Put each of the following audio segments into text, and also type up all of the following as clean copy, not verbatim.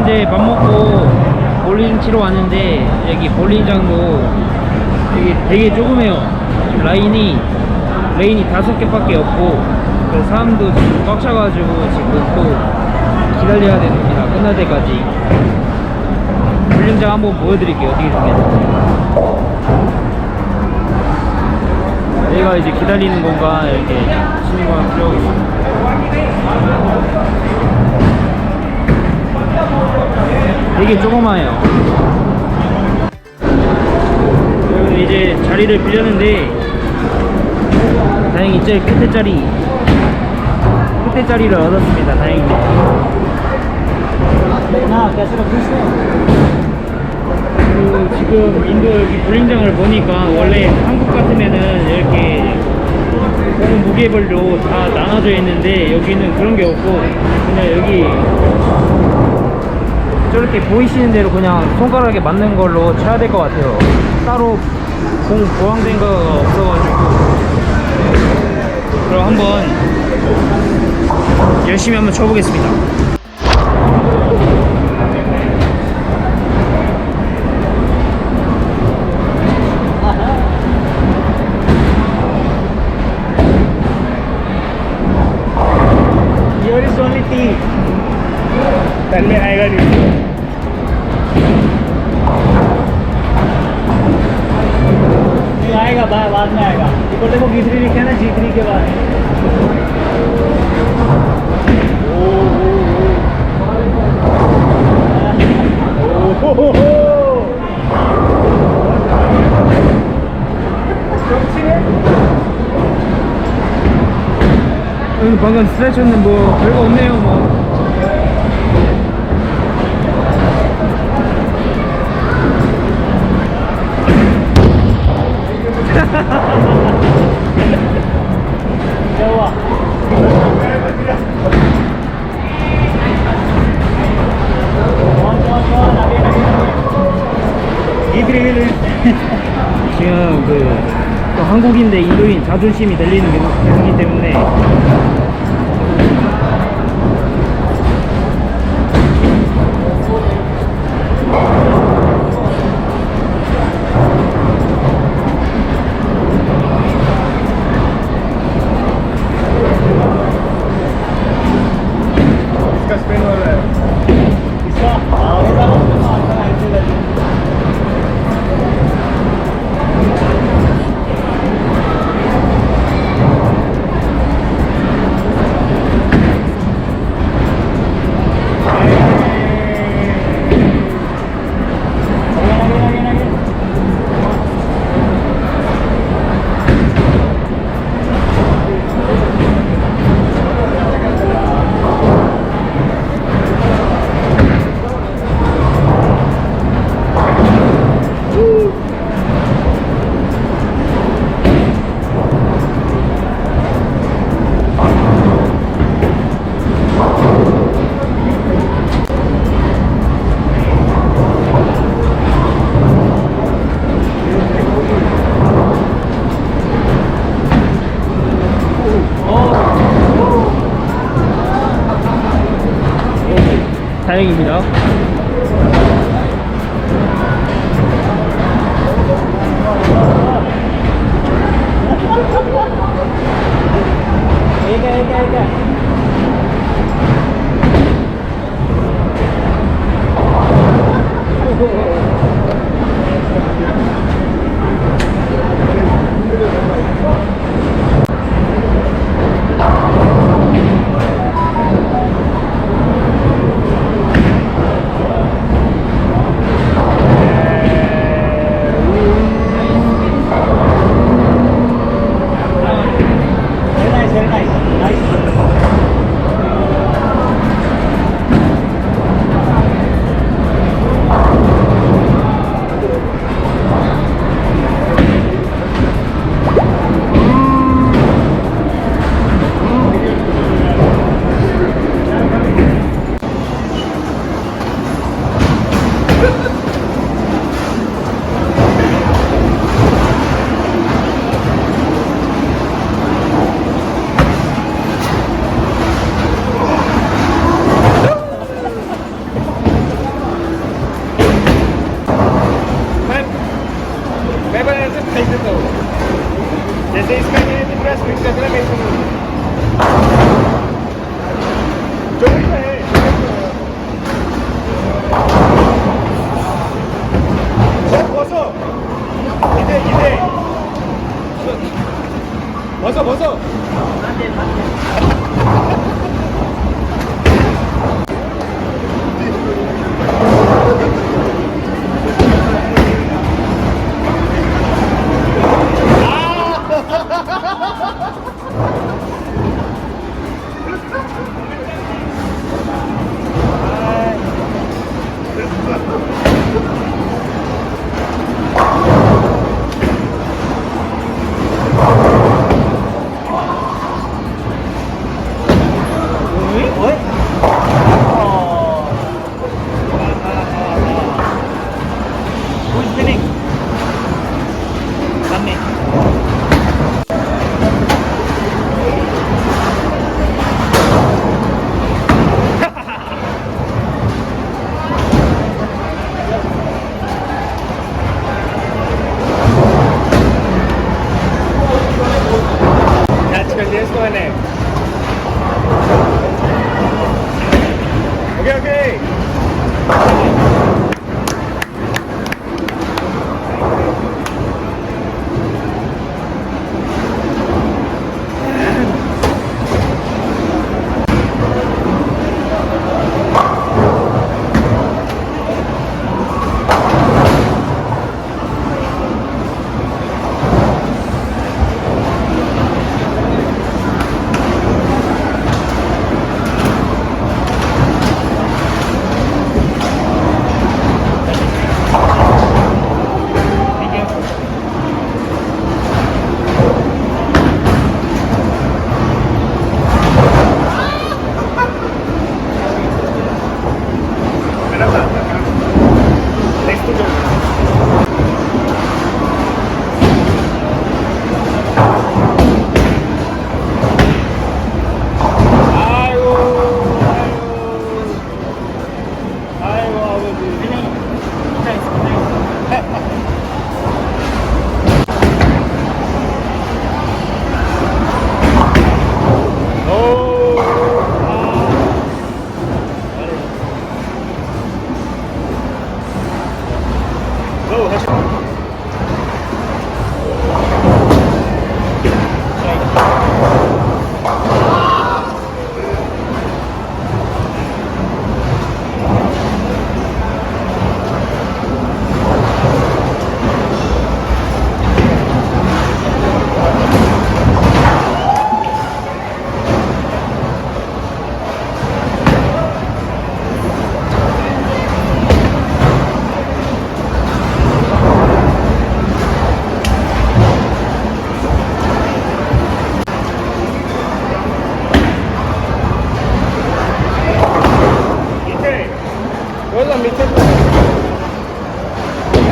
이제 밥 먹고 볼링 치러 왔는데 여기 볼링장도 되게 조그매요. 레인이 5개밖에 없고 사람도 지금 꽉 차가지고 지금 또 기다려야 됩니다. 끝날 때까지. 볼링장 한번 보여드릴게요. 어떻게 생겼는지. 여기가 이제 기다리는 공간 이렇게 치는 거 필요하고 있습니다. 되게 조그마해요. 여기는 이제 자리를 빌렸는데 다행히 제일 끝에 자리를 얻었습니다. 다행입니다. 지금 인도 여기 볼링장을 보니까 원래 한국 같으면은 이렇게 공 무게별로 다 나눠져 있는데 여기는 그런 게 없고 그냥 여기 저렇게 보이시는 대로 그냥 손가락에 맞는 걸로 쳐야 될 것 같아요. 따로 공 보강된 거가 없어가지고. 그럼 한번 열심히 한번 쳐보겠습니다. Here is only tea. पहले आएगा नीचे नहीं आएगा बाद में आएगा देखो देखो G3 लिखा है ना G3 के बाद 방금 스트레치는 뭐 별거 없네요. 뭐 क्या हुआ 지금 또 한국인데 인도인 자존심이 들리는 경우이기 때문에 इसका स्पिन हो रहा है इसका आगे का ऐसे लगे 다행입니다. very nice 벗어. 이대. 벗어. Who's winning? Kami. Catch कर दिया इसको मैंने. Okay.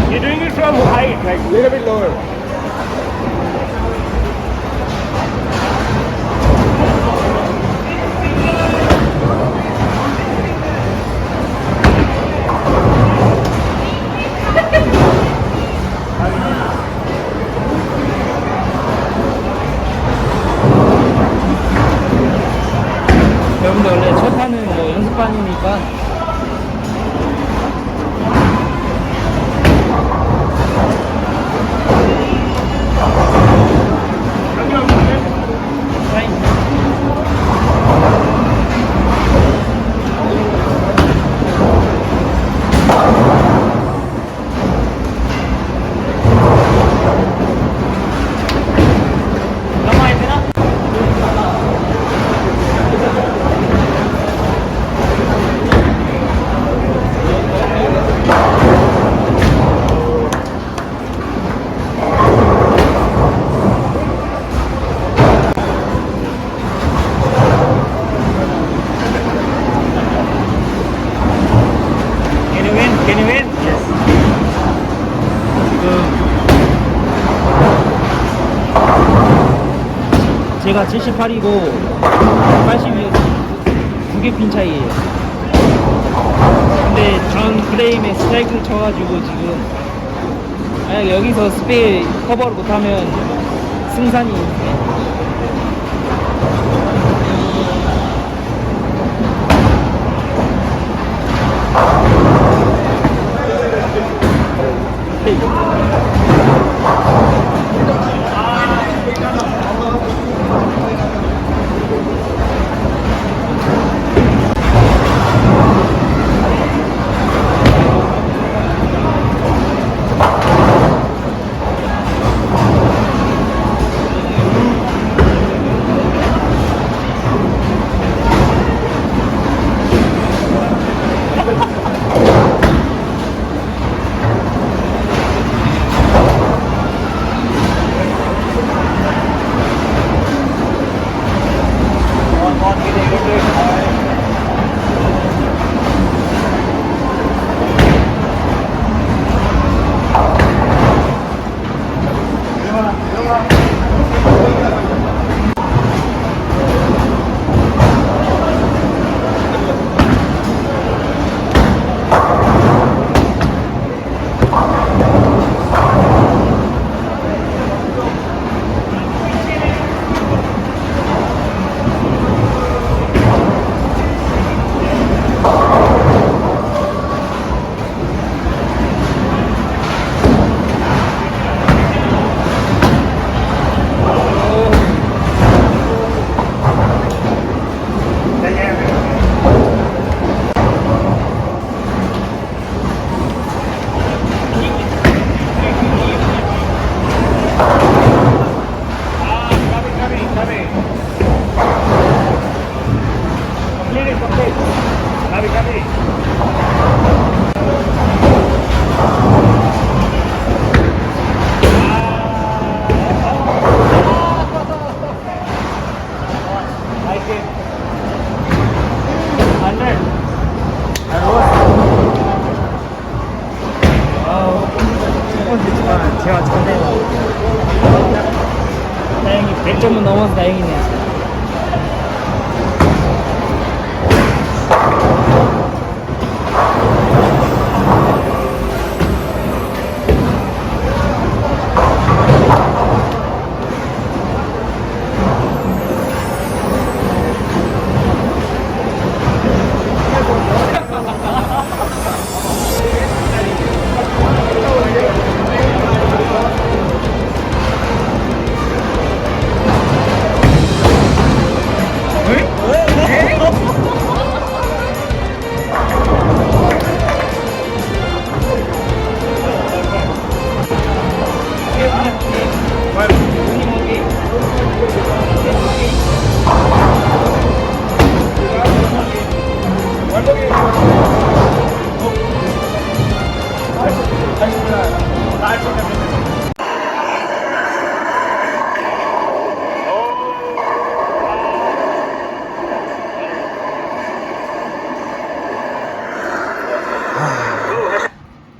You're doing it from height, like a little bit lower. 여러분들 원래 첫 판은 뭐 연습반이니까 Can you win? Yes. 제가 78이고 82였어요. 2개 핀 차이에요. 근데 전 프레임에 스트라이크를 쳐가지고 지금 만약 여기서 스페일 커버를 못하면 승산이. 1 I think 100. 조금 됐지만 제가 전에 다행히 100점은 넘어서 다행이네요.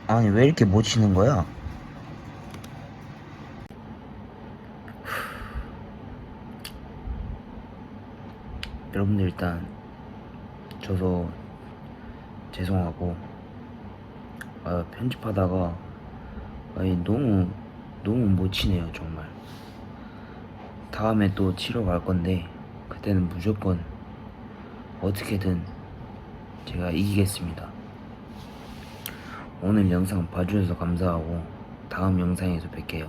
아니 왜 이렇게 못 치는 거야? 여러분들 일단 저도 죄송하고 편집하다가 너무 못 치네요 정말. 다음에 또 치러 갈 건데 그때는 무조건 어떻게든 제가 이기겠습니다. 오늘 영상 봐주셔서 감사하고 다음 영상에서 뵐게요.